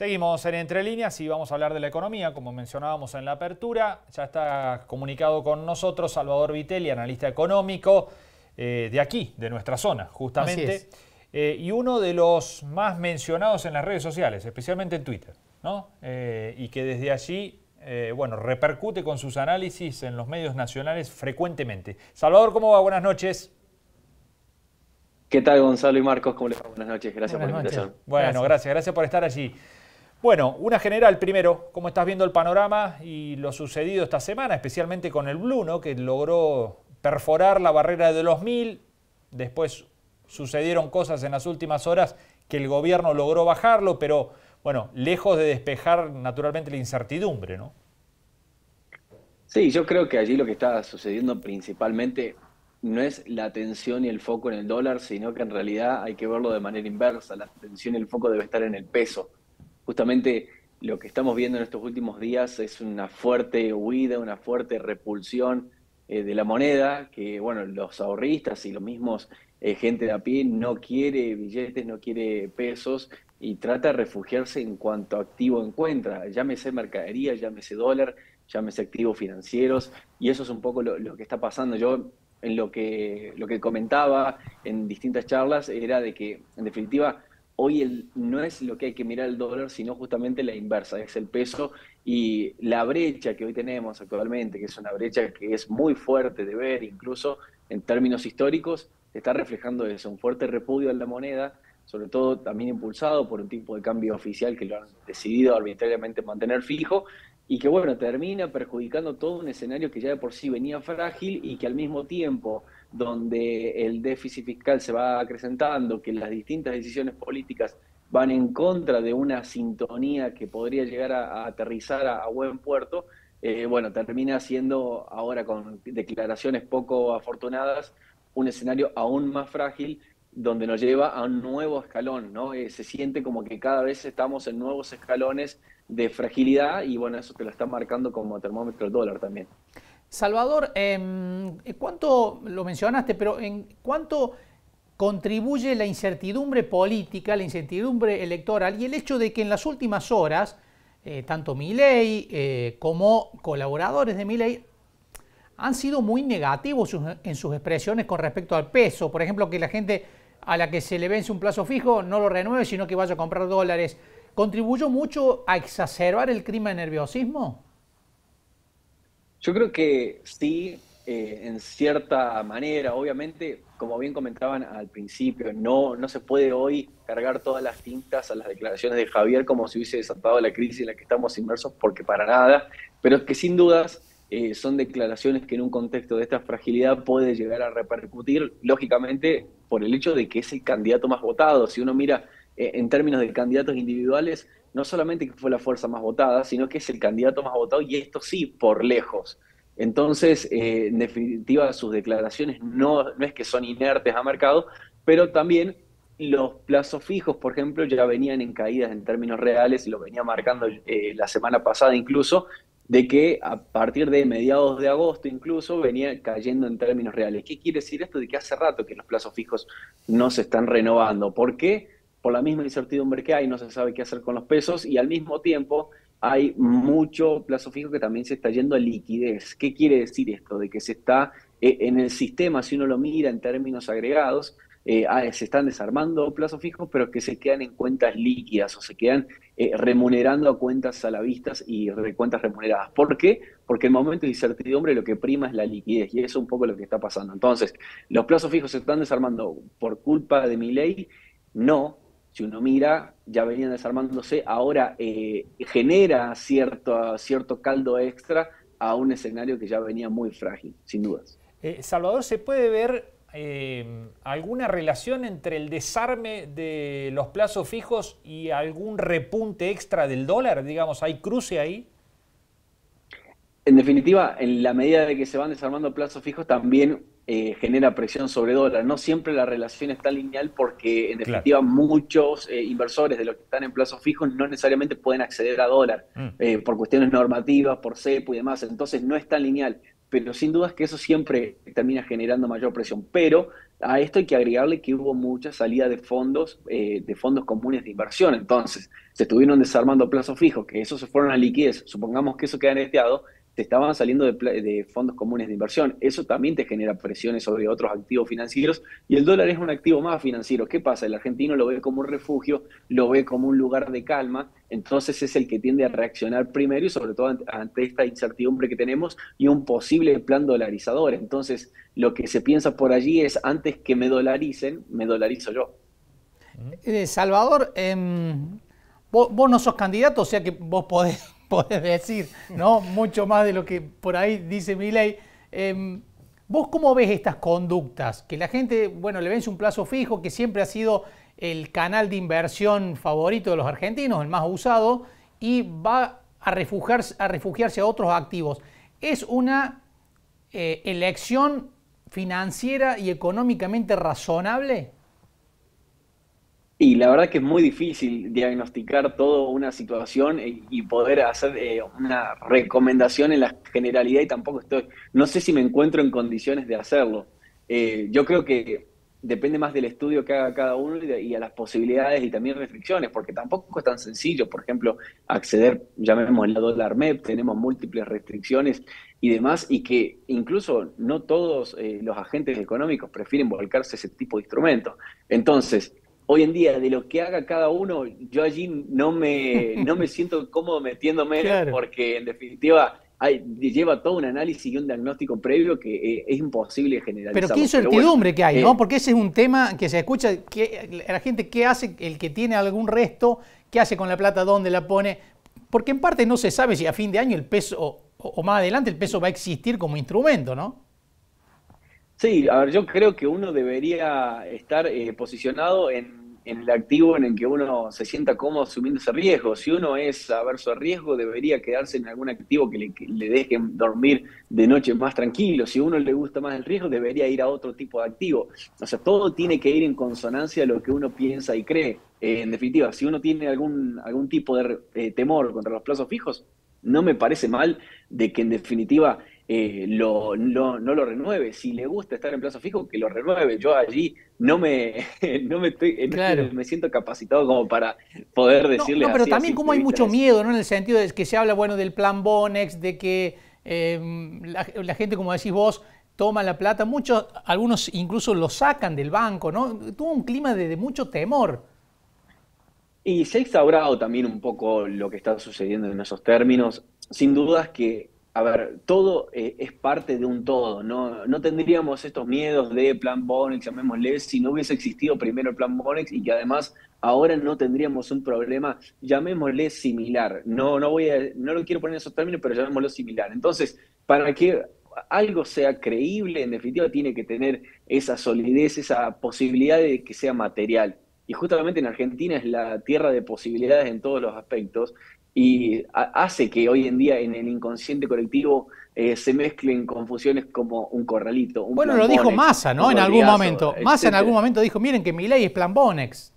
Seguimos en Entre Líneas y vamos a hablar de la economía, como mencionábamos en la apertura. Ya está comunicado con nosotros Salvador Vitelli, analista económico de aquí, de nuestra zona, Así justamente. es. Y uno de los más mencionados en las redes sociales, especialmente en Twitter, ¿no? Y que desde allí, bueno, repercute con sus análisis en los medios nacionales frecuentemente. Salvador, ¿cómo va? Buenas noches. ¿Qué tal, Gonzalo y Marcos? ¿Cómo les va? Buenas noches, gracias por Buenas la noches. invitación. Bueno, gracias por estar allí. Bueno, una general primero, ¿cómo estás viendo el panorama y lo sucedido esta semana, especialmente con el Blue, ¿no? Que logró perforar la barrera de los 1000, después sucedieron cosas en las últimas horas que el gobierno logró bajarlo, pero bueno, lejos de despejar naturalmente la incertidumbre, ¿no? Sí, yo creo que allí lo que está sucediendo principalmente no es la atención y el foco en el dólar, sino que en realidad hay que verlo de manera inversa. La atención y el foco debe estar en el peso. Justamente lo que estamos viendo en estos últimos días es una fuerte huida, una fuerte repulsión de la moneda, que bueno, los ahorristas y los mismos gente de a pie no quiere billetes, no quiere pesos y trata de refugiarse en cuanto activo encuentra, llámese mercadería, llámese dólar, llámese activos financieros, y eso es un poco lo que está pasando. Yo en lo que comentaba en distintas charlas era de que, en definitiva, hoy no es lo que hay que mirar el dólar, sino justamente la inversa, es el peso y la brecha que hoy tenemos actualmente, que es una brecha que es muy fuerte de ver, incluso en términos históricos, está reflejando eso, un fuerte repudio a la moneda, sobre todo también impulsado por un tipo de cambio oficial que lo han decidido arbitrariamente mantener fijo, y que bueno, termina perjudicando todo un escenario que ya de por sí venía frágil y que al mismo tiempo donde el déficit fiscal se va acrecentando, que las distintas decisiones políticas van en contra de una sintonía que podría llegar a aterrizar a buen puerto, bueno, termina siendo ahora con declaraciones poco afortunadas un escenario aún más frágil donde nos lleva a un nuevo escalón, ¿no? Se siente como que cada vez estamos en nuevos escalones de fragilidad y bueno, eso te lo está marcando como termómetro el dólar también. Salvador, ¿cuánto lo mencionaste, pero en cuánto contribuye la incertidumbre política, la incertidumbre electoral y el hecho de que en las últimas horas, tanto Milei como colaboradores de Milei han sido muy negativos en sus expresiones con respecto al peso? Por ejemplo, que la gente a la que se le vence un plazo fijo no lo renueve, sino que vaya a comprar dólares. ¿Contribuyó mucho a exacerbar el clima de nerviosismo? Yo creo que sí, en cierta manera, obviamente, como bien comentaban al principio, no se puede hoy cargar todas las tintas a las declaraciones de Javier como si hubiese desatado la crisis en la que estamos inmersos, porque para nada, pero es que sin dudas son declaraciones que en un contexto de esta fragilidad puede llegar a repercutir, lógicamente, por el hecho de que es el candidato más votado. Si uno mira en términos de candidatos individuales, no solamente que fue la fuerza más votada, sino que es el candidato más votado y esto sí, por lejos. Entonces, en definitiva, sus declaraciones no es que son inertes a mercado, pero también los plazos fijos, por ejemplo, ya venían en caídas en términos reales y lo venía marcando la semana pasada incluso, de que a partir de mediados de agosto incluso venía cayendo en términos reales. ¿Qué quiere decir esto? De que hace rato que los plazos fijos no se están renovando. ¿Por qué? Por la misma incertidumbre que hay, no se sabe qué hacer con los pesos y al mismo tiempo hay mucho plazo fijo que también se está yendo a liquidez. ¿Qué quiere decir esto? De que se está en el sistema, si uno lo mira en términos agregados, se están desarmando plazos fijos, pero que se quedan en cuentas líquidas o se quedan remunerando a cuentas a la vista y cuentas remuneradas. ¿Por qué? Porque en momentos de incertidumbre lo que prima es la liquidez y eso es un poco lo que está pasando. Entonces, ¿los plazos fijos se están desarmando por culpa de mi ley? No. Si uno mira, ya venían desarmándose, ahora genera cierto caldo extra a un escenario que ya venía muy frágil, sin dudas. Salvador, ¿se puede ver alguna relación entre el desarme de los plazos fijos y algún repunte extra del dólar? Digamos, ¿hay cruce ahí? En definitiva, en la medida de que se van desarmando plazos fijos, también genera presión sobre dólar. No siempre la relación está lineal porque, en Claro. definitiva, muchos inversores de los que están en plazos fijos no necesariamente pueden acceder a dólar por cuestiones normativas, por cepo y demás. Entonces, no es tan lineal. pero sin dudas que eso siempre termina generando mayor presión. Pero a esto hay que agregarle que hubo mucha salida de fondos comunes de inversión. Entonces, se estuvieron desarmando plazos fijos, que esos se fueron a liquidez. Supongamos que eso queda neteado, te estaban saliendo de fondos comunes de inversión. Eso también te genera presiones sobre otros activos financieros y el dólar es un activo más financiero. ¿Qué pasa? El argentino lo ve como un refugio, lo ve como un lugar de calma, entonces es el que tiende a reaccionar primero y sobre todo ante esta incertidumbre que tenemos y un posible plan dolarizador. Entonces, lo que se piensa por allí es antes que me dolaricen, me dolarizo yo. Salvador, vos no sos candidato, o sea que vos podés decir, ¿no? Mucho más de lo que por ahí dice Milei. ¿Vos cómo ves estas conductas? Que la gente, bueno, le vence un plazo fijo, que siempre ha sido el canal de inversión favorito de los argentinos, el más usado, y va a refugiarse a otros activos. ¿Es una elección financiera y económicamente razonable? Y la verdad que es muy difícil diagnosticar toda una situación y poder hacer una recomendación en la generalidad y tampoco no sé si me encuentro en condiciones de hacerlo. Yo creo que depende más del estudio que haga cada uno y a las posibilidades y también restricciones, porque tampoco es tan sencillo, por ejemplo, acceder, llamémosle la dólar MEP, tenemos múltiples restricciones y demás, y que incluso no todos los agentes económicos prefieren volcarse a ese tipo de instrumentos. Entonces, hoy en día, de lo que haga cada uno, yo allí no me siento cómodo metiéndome, Claro. porque en definitiva lleva todo un análisis y un diagnóstico previo que es imposible generalizar. Pero qué incertidumbre que hay, ¿no? Eh, Porque ese es un tema que se escucha, la gente, ¿qué hace? El que tiene algún resto, ¿qué hace con la plata? ¿Dónde la pone? Porque en parte no se sabe si a fin de año el peso, o más adelante el peso va a existir como instrumento, ¿no? Sí, a ver, yo creo que uno debería estar posicionado en el activo en el que uno se sienta cómodo asumiendo ese riesgo. Si uno es averso al riesgo, debería quedarse en algún activo que le deje dormir de noche más tranquilo. Si a uno le gusta más el riesgo, debería ir a otro tipo de activo. O sea, todo tiene que ir en consonancia a lo que uno piensa y cree. En definitiva, si uno tiene algún tipo de temor contra los plazos fijos, no me parece mal de que en definitiva no lo renueve. Si le gusta estar en plazo fijo, que lo renueve. Yo allí Claro. me siento capacitado como para poder No, decirles no, pero así a también como simple hay vista mucho eso. miedo, ¿no? En el sentido de que se habla, bueno, del plan Bonex, de que la gente, como decís vos, toma la plata. Muchos, algunos incluso lo sacan del banco, ¿no? Tuvo un clima de mucho temor. Y se ha instaurado también un poco lo que está sucediendo en esos términos. Sin dudas que, a ver, todo es parte de un todo. No tendríamos estos miedos de plan Bonex, llamémosle, si no hubiese existido primero el plan Bonex y que además ahora no tendríamos un problema, llamémosle similar. No lo quiero poner en esos términos, pero llamémoslo similar. Entonces, para que algo sea creíble, en definitiva, tiene que tener esa solidez, esa posibilidad de que sea material. Y justamente en Argentina es la tierra de posibilidades en todos los aspectos y hace que hoy en día en el inconsciente colectivo se mezclen confusiones como un corralito, un Bueno, lo plan dijo Bonex, Massa, un ¿no? En algún Rodrigazo, momento. Massa en algún etcétera. momento dijo, miren que Milei es plan Bonex.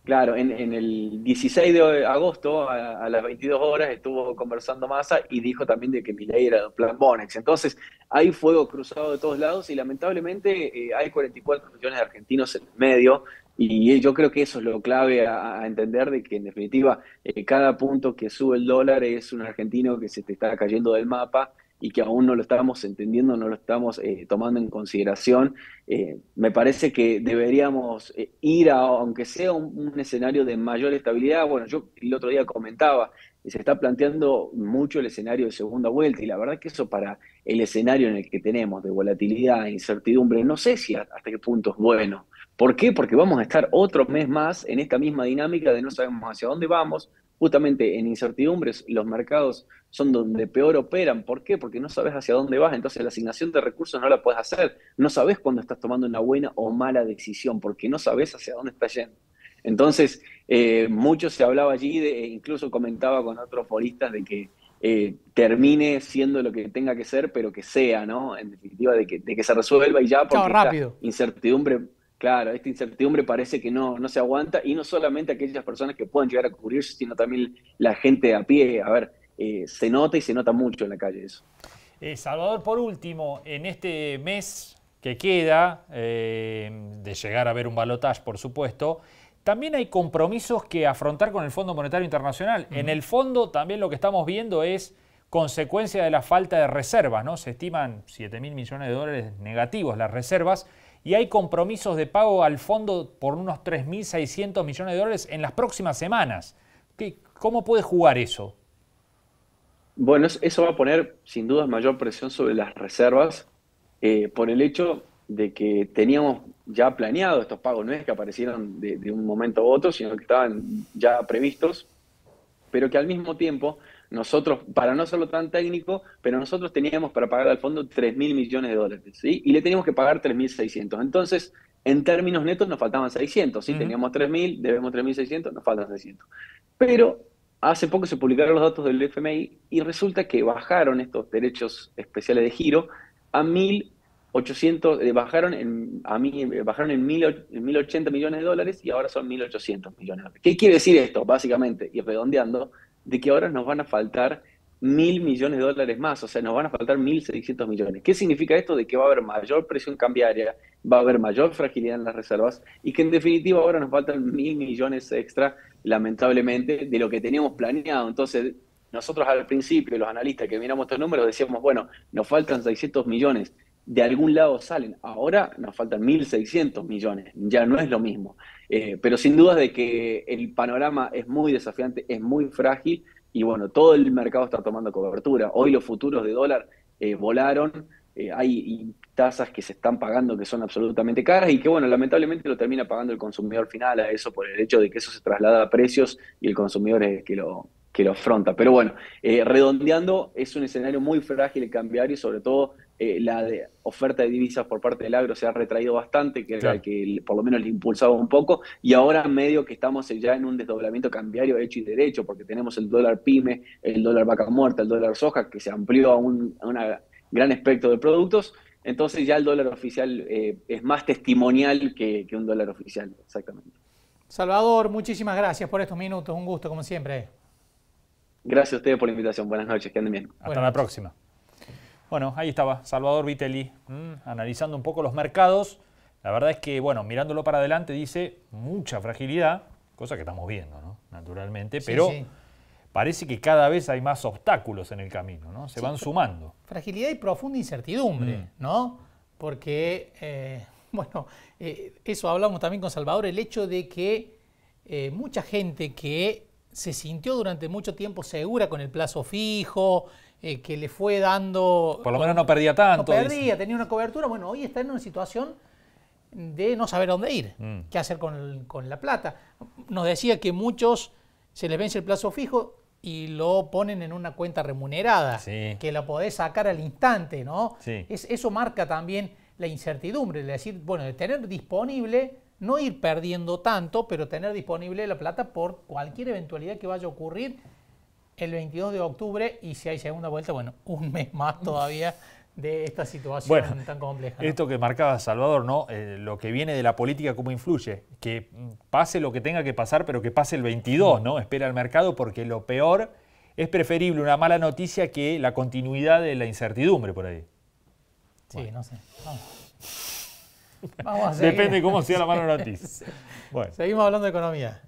Claro, en el 16 de agosto a las 22 horas estuvo conversando Massa y dijo también de que Milei era el plan Bonex. Entonces, hay fuego cruzado de todos lados y lamentablemente hay 44 millones de argentinos en el medio y yo creo que eso es lo clave a entender de que en definitiva cada punto que sube el dólar es un argentino que se te está cayendo del mapa y que aún no lo estamos entendiendo, no lo estamos tomando en consideración. Me parece que deberíamos ir a, aunque sea un escenario de mayor estabilidad. Bueno, yo el otro día comentaba, se está planteando mucho el escenario de segunda vuelta y la verdad que eso para el escenario en el que tenemos de volatilidad, incertidumbre, no sé si hasta qué punto es bueno. ¿Por qué? Porque vamos a estar otro mes más en esta misma dinámica de no sabemos hacia dónde vamos. Justamente en incertidumbres los mercados son donde peor operan. ¿Por qué? Porque no sabes hacia dónde vas, entonces la asignación de recursos no la puedes hacer. No sabes cuándo estás tomando una buena o mala decisión, porque no sabes hacia dónde estás yendo. Entonces, mucho se hablaba allí, incluso comentaba con otros foristas de que termine siendo lo que tenga que ser, pero que sea, ¿no? En definitiva, de que se resuelva y ya, Chao, porque esta rápido. incertidumbre, claro, esta incertidumbre parece que no se aguanta, y no solamente aquellas personas que puedan llegar a cubrirse, sino también la gente a pie. A ver, se nota y se nota mucho en la calle eso. Salvador, por último, en este mes que queda, de llegar a ver un balotaje, por supuesto, también hay compromisos que afrontar con el Fondo Monetario Internacional. En el fondo también lo que estamos viendo es consecuencia de la falta de reservas, ¿no? Se estiman 7.000 millones de dólares negativos las reservas y hay compromisos de pago al fondo por unos 3.600 millones de dólares en las próximas semanas. ¿Cómo puede jugar eso? Bueno, eso va a poner sin duda mayor presión sobre las reservas por el hecho de que teníamos ya planeado estos pagos, no es que aparecieron de un momento a otro, sino que estaban ya previstos, pero que al mismo tiempo nosotros, para no hacerlo tan técnico, pero nosotros teníamos para pagar al fondo 3.000 millones de dólares, ¿sí? Y le teníamos que pagar 3.600. Entonces, en términos netos nos faltaban 600, ¿sí? Teníamos 3.000, debemos 3.600, nos faltan 600. Pero hace poco se publicaron los datos del FMI y resulta que bajaron estos derechos especiales de giro a 1.800, bajaron en 1.080 millones de dólares y ahora son 1.800 millones de dólares. ¿Qué quiere decir esto? Básicamente, y redondeando, de que ahora nos van a faltar 1.000 millones de dólares más, o sea, nos van a faltar 1.600 millones. ¿Qué significa esto? De que va a haber mayor presión cambiaria, va a haber mayor fragilidad en las reservas y que en definitiva ahora nos faltan 1.000 millones extra, lamentablemente, de lo que teníamos planeado. Entonces, nosotros al principio, los analistas que miramos estos números, decíamos, bueno, nos faltan 600 millones, de algún lado salen, ahora nos faltan 1.600 millones, ya no es lo mismo. Pero sin duda de que el panorama es muy desafiante, es muy frágil y bueno, todo el mercado está tomando cobertura. Hoy los futuros de dólar volaron, hay tasas que se están pagando que son absolutamente caras y que bueno, lamentablemente lo termina pagando el consumidor final a eso por el hecho de que eso se traslada a precios y el consumidor es el que lo afronta. Pero bueno, redondeando, es un escenario muy frágil el cambiario y sobre todo la oferta de divisas por parte del agro se ha retraído bastante, que era el que por lo menos le impulsaba un poco, y ahora medio que estamos ya en un desdoblamiento cambiario hecho y derecho, porque tenemos el dólar pyme, el dólar vaca muerta, el dólar soja, que se amplió a un gran espectro de productos, entonces ya el dólar oficial es más testimonial que un dólar oficial, exactamente. Salvador, muchísimas gracias por estos minutos, un gusto como siempre. Gracias a ustedes por la invitación, buenas noches, que anden bien. Hasta la próxima. Bueno, ahí estaba Salvador Vitelli, analizando un poco los mercados. La verdad es que, bueno, mirándolo para adelante dice mucha fragilidad, cosa que estamos viendo, ¿no? Naturalmente, pero parece que cada vez hay más obstáculos en el camino, ¿no? Se van sumando. Fragilidad y profunda incertidumbre, ¿no? Porque, bueno, eso hablamos también con Salvador, el hecho de que mucha gente que se sintió durante mucho tiempo segura con el plazo fijo, que le fue dando... Por lo menos no perdía tanto. No perdía, tenía una cobertura. Bueno, hoy está en una situación de no saber dónde ir, qué hacer con la plata. Nos decía que muchos se les vence el plazo fijo y lo ponen en una cuenta remunerada, que la podés sacar al instante, ¿no? Eso marca también la incertidumbre, es decir, bueno, de tener disponible, no ir perdiendo tanto, pero tener disponible la plata por cualquier eventualidad que vaya a ocurrir el 22 de octubre y si hay segunda vuelta, bueno, un mes más todavía de esta situación tan compleja, ¿no? Esto que marcaba Salvador, ¿no? Lo que viene de la política, ¿cómo influye? Que pase lo que tenga que pasar, pero que pase el 22, ¿no? Espera el mercado porque lo peor es preferible una mala noticia que la continuidad de la incertidumbre por ahí. Sí, no sé. Vamos a seguir. Depende de cómo sea la mala noticia. Seguimos hablando de economía.